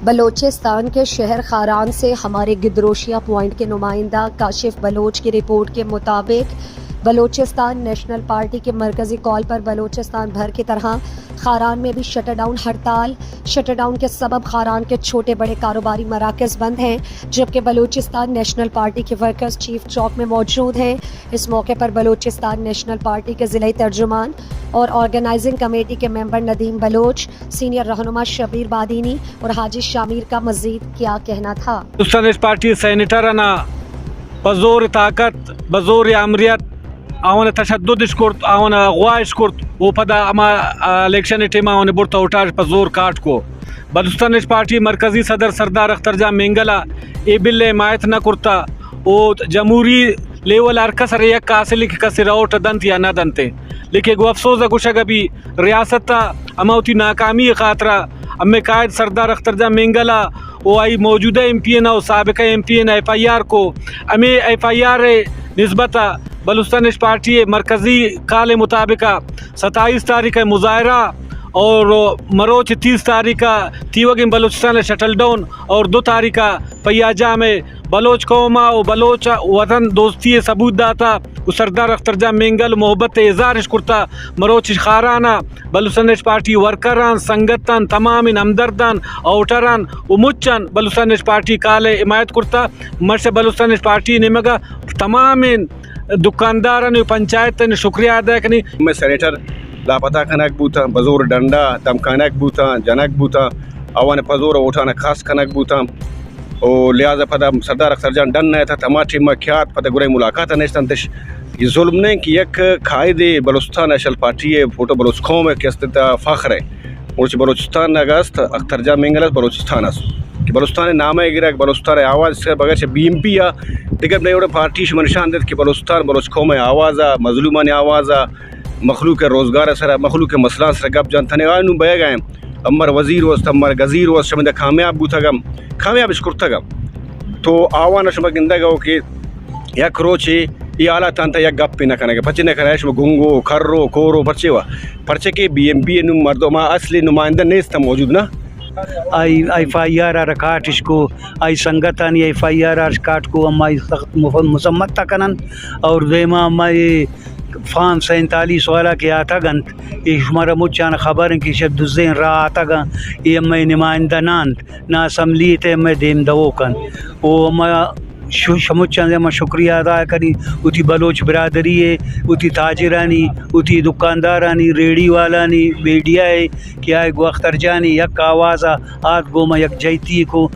بلوچستان کے شہر خاران سے ہمارے گدروشیا پوائنٹ کے نمائندہ کاشف بلوچ کی رپورٹ کے مطابق بلوچستان نیشنل پارٹی کے مرکزی کال پر بلوچستان بھر کی طرح خاران میں بھی شٹر ڈاؤن ہڑتال۔ شٹر ڈاؤن کے سبب خاران کے چھوٹے بڑے کاروباری مراکز بند ہیں، جبکہ بلوچستان نیشنل پارٹی کے ورکرز چیف چوک میں موجود ہیں۔ اس موقع پر بلوچستان نیشنل پارٹی کے ضلعی ترجمان اور آرگنائزنگ کمیٹی کے ممبر ندیم بلوچ، سینئر رہنما شبیر بادینی اور حاجی شامیر کا مزید کیا کہنا تھا۔ بلوچستان پارٹی سینیٹرنا بزور طاقت بزور امریت آون تشددش کرد آون غواش کرد و پدا اما الیکشن ٹیم آون برتا اٹھاش بزور کاٹ کو بلوچستان پارٹی مرکزی صدر سردار اختر جان مینگلا ای بل حمایت نہ کرتا او جمہوری لیول ارکسر یک حاصل کی کسی روٹ دنت یا نہ دنتے لیکن گو افسوس گوشگ بھی ریاست اموتی ناکامی خاطرہ امی قائد سردار اختر جان مینگلا او آئی موجودہ ایم پی این او سابقہ M P N F I R کو امی ایف آئی آر نسبت بلوچستان پارٹی مرکزی کال مطابق 27 تاریخ مظاہرہ اور مروچ 30 تاریخ تیوگن بلوچستان شٹل ڈاؤن اور 2 تاریخ پیاجا میں بلوچ قوما و بلوچ وطن دوستی ثبوت داتا سردار اختر جان مینگل محبت اظہارش کرتا مروچ خارانہ بلوچستان پارٹی ورکران سنگتان تمام ہمدردان اوٹران و مچن بلوچستان پارٹی کال حمایت کرتا مرش بلوچستان پارٹی نمگا تمام دکانداران و پنچایت شکریہ ادا کرنی۔ میں سینیٹر لاپتہ کنک بوتا بزور ڈنڈا دم کنک بوتا جنک بوتا اوان پزور اٹھانا خاص کنک بوتا اور لہٰذا پتہ سردار اختر جان ڈن نہ تھا تماٹی مکھیات پتہ گرے ملاقات نیشتن تش یہ ظلم نہیں کہ یک قائد بلوچستان نیشنل پارٹی ہے فوٹو بلوچ قوم ہے کہ استتا فخر ہے اور بلوچستان نگست اختر جان مینگل بلوچستان اس کہ بلوچستان نام ہے گرا بلوچستان آواز سے بغیر سے بی ایم پی یا دیگر نہیں اور پارٹی شمن نشان دیت کہ بلوچستان بلوچ قوم آواز مظلومان آواز مخلوق روزگار سر مخلوق مسئلہ سر گپ جان تھنے آئینو بے گئے امر وزیر وست امر گزیر وست شمدہ کامیاب بوتا گم کامیاب اشکرتا گم تو آوانا شمہ گندہ گو کہ یک روچے یہ اعلیٰ تانتا یک گپ پی نہ کرنے گا پچے نہ کرنے شمہ گنگو کرو کورو پرچے ہوا پرچے کے بی ایم پی مردم اصلی نمائندہ نیستا موجود نا آئی ایف آئی آر کاٹش کو آئی سنگتانی ایف آئی آر کاٹ کو اما سخت مسمت تکنن اور دیما اما فان 47 والا کے آتا گنت یہ ہمارا مچان خبر ہے کہ شد الزین راہ آتا گا یہ اما نمائندہ ناند نا اسمبلی تے اما دیم دو کن وہ اما شمچان سے اما شکریہ ادا کری اتی بلوچ برادری ہے اتی تاجرانی اتی دکاندارانی ریڑی والانی میڈیا ہے کہ آئے گو اختر جانی یک آوازہ آت گوما یک جیتی کو